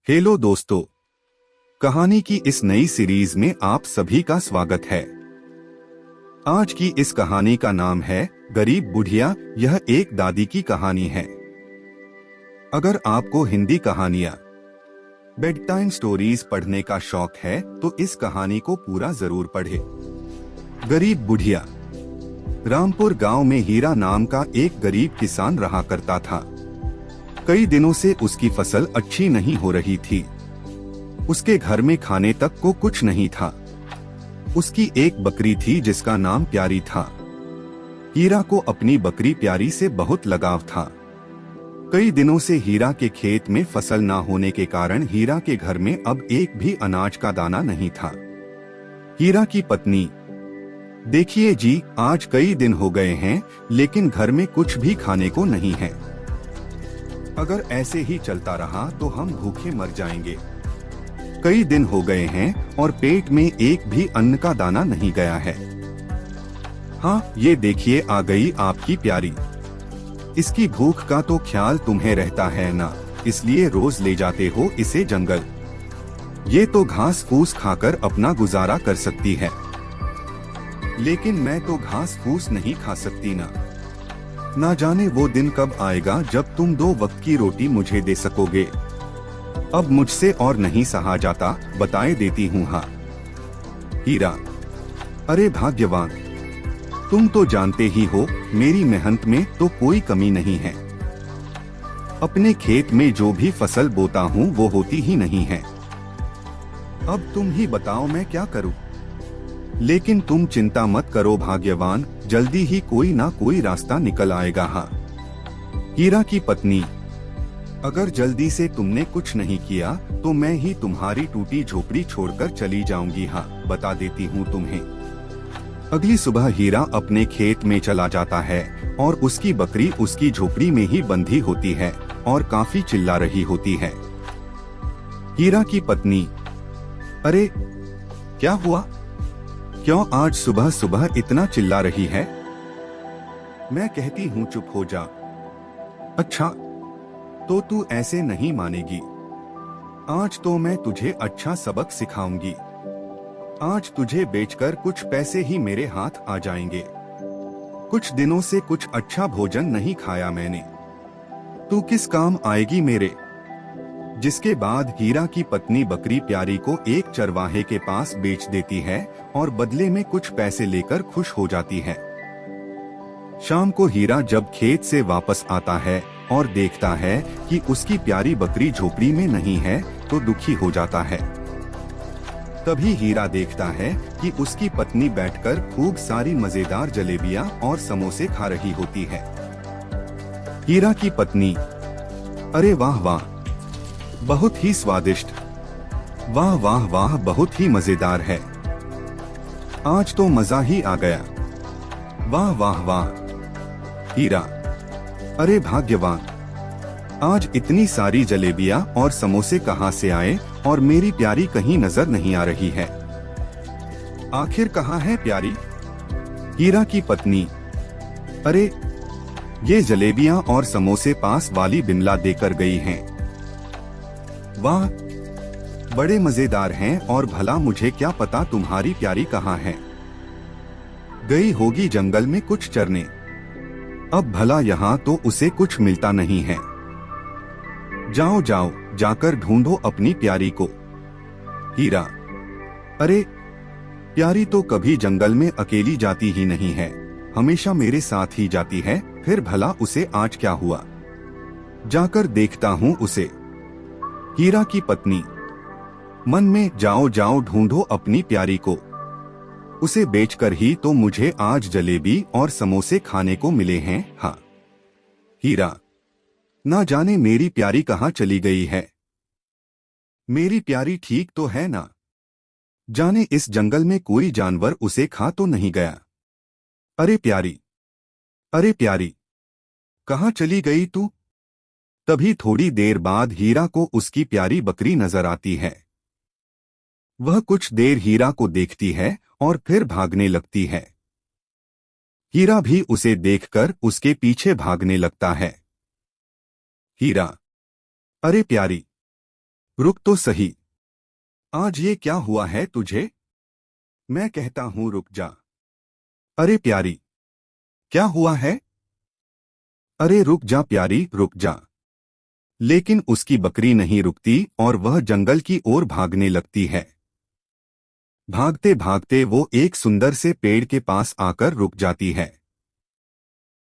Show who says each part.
Speaker 1: Hello दोस्तों, कहानी की इस नई सीरीज में आप सभी का स्वागत है। आज की इस कहानी का नाम है गरीब बुढ़िया। यह एक दादी की कहानी है। अगर आपको हिंदी कहानियां, बेड टाइम स्टोरीज पढ़ने का शौक है तो इस कहानी को पूरा जरूर पढ़ें। गरीब बुढ़िया। रामपुर गांव में हीरा नाम का एक गरीब किसान रहा करता था। कई दिनों से उसकी फसल अच्छी नहीं हो रही थी। उसके घर में खाने तक को कुछ नहीं था। उसकी एक बकरी थी जिसका नाम प्यारी था। हीरा को अपनी बकरी प्यारी से बहुत लगाव था। कई दिनों से हीरा के खेत में फसल ना होने के कारण हीरा के घर में अब एक भी अनाज का दाना नहीं था। हीरा की पत्नी, देखिए जी, आज कई दिन हो गए हैं लेकिन घर में कुछ भी खाने को नहीं है। अगर ऐसे ही चलता रहा तो हम भूखे मर जाएंगे। कई दिन हो गए हैं और पेट में एक भी अन्न का दाना नहीं गया है। हाँ, ये देखिए आ गई आपकी प्यारी। इसकी भूख का तो ख्याल तुम्हें रहता है ना, इसलिए रोज ले जाते हो इसे जंगल। ये तो घास फूस खाकर अपना गुजारा कर सकती है, लेकिन मैं तो घास फूस नहीं खा सकती ना जाने वो दिन कब आएगा जब तुम 2 वक्त की रोटी मुझे दे सकोगे। अब मुझसे और नहीं सहा जाता, बताए देती हूँ। हाँ हीरा, अरे भाग्यवान, तुम तो जानते ही हो मेरी मेहनत में तो कोई कमी नहीं है। अपने खेत में जो भी फसल बोता हूँ वो होती ही नहीं है। अब तुम ही बताओ मैं क्या करूँ। लेकिन तुम चिंता मत करो भाग्यवान, जल्दी ही कोई ना कोई रास्ता निकल आएगा। हाँ हीरा की पत्नी, अगर जल्दी से तुमने कुछ नहीं किया तो मैं ही तुम्हारी टूटी झोपड़ी छोड़कर चली जाऊंगी। हाँ बता देती हूँ तुम्हें। अगली सुबह हीरा अपने खेत में चला जाता है और उसकी बकरी उसकी झोपड़ी में ही बंधी होती है और काफी चिल्ला रही होती है। हीरा की पत्नी, अरे क्या हुआ, क्यों आज सुबह सुबह इतना चिल्ला रही है। मैं कहती हूँ चुप हो जा। अच्छा, तो तू ऐसे नहीं मानेगी। आज तो मैं तुझे अच्छा सबक सिखाऊंगी। आज तुझे बेचकर कुछ पैसे ही मेरे हाथ आ जाएंगे। कुछ दिनों से कुछ अच्छा भोजन नहीं खाया मैंने। तू किस काम आएगी मेरे। जिसके बाद हीरा की पत्नी बकरी प्यारी को एक चरवाहे के पास बेच देती है और बदले में कुछ पैसे लेकर खुश हो जाती है। शाम को हीरा जब खेत से वापस आता है और देखता है कि उसकी प्यारी बकरी झोपड़ी में नहीं है तो दुखी हो जाता है। तभी हीरा देखता है कि उसकी पत्नी बैठकर खूब सारी मजेदार जलेबियां और समोसे खा रही होती है। हीरा की पत्नी, अरे वाह वाह, बहुत ही स्वादिष्ट, वाह वाह वाह, बहुत ही मजेदार है। आज तो मजा ही आ गया, वाह वाह वाह। हीरा, अरे भाग्यवान, आज इतनी सारी जलेबियां और समोसे कहां से आए और मेरी प्यारी कहीं नजर नहीं आ रही है। आखिर कहां है प्यारी। हीरा की पत्नी, अरे ये जलेबियां और समोसे पास वाली बिमला देकर गई हैं। वाह, बड़े मजेदार हैं और भला मुझे क्या पता तुम्हारी प्यारी कहाँ है। गई होगी जंगल में कुछ चरने। अब भला यहाँ तो उसे कुछ मिलता नहीं है। जाओ जाओ, जाकर ढूंढो अपनी प्यारी को। हीरा, अरे प्यारी तो कभी जंगल में अकेली जाती ही नहीं है, हमेशा मेरे साथ ही जाती है। फिर भला उसे आज क्या हुआ, जाकर देखता हूँ उसे। हीरा की पत्नी, मन में जाओ जाओ ढूंढो अपनी प्यारी को। उसे बेचकर ही तो मुझे आज जलेबी और समोसे खाने को मिले हैं। हाँ हीरा, ना जाने मेरी प्यारी कहाँ चली गई है। मेरी प्यारी ठीक तो है ना, जाने इस जंगल में कोई जानवर उसे खा तो नहीं गया। अरे प्यारी, अरे प्यारी, कहाँ चली गई तू। तभी थोड़ी देर बाद हीरा को उसकी प्यारी बकरी नजर आती है। वह कुछ देर हीरा को देखती है और फिर भागने लगती है। हीरा भी उसे देखकर उसके पीछे भागने लगता है। हीरा, अरे प्यारी, रुक तो सही। आज ये क्या हुआ है तुझे? मैं कहता हूँ रुक जा। अरे प्यारी, क्या हुआ है? अरे रुक जा प्यारी, रुक जा। लेकिन उसकी बकरी नहीं रुकती और वह जंगल की ओर भागने लगती है। भागते भागते वो एक सुंदर से पेड़ के पास आकर रुक जाती है।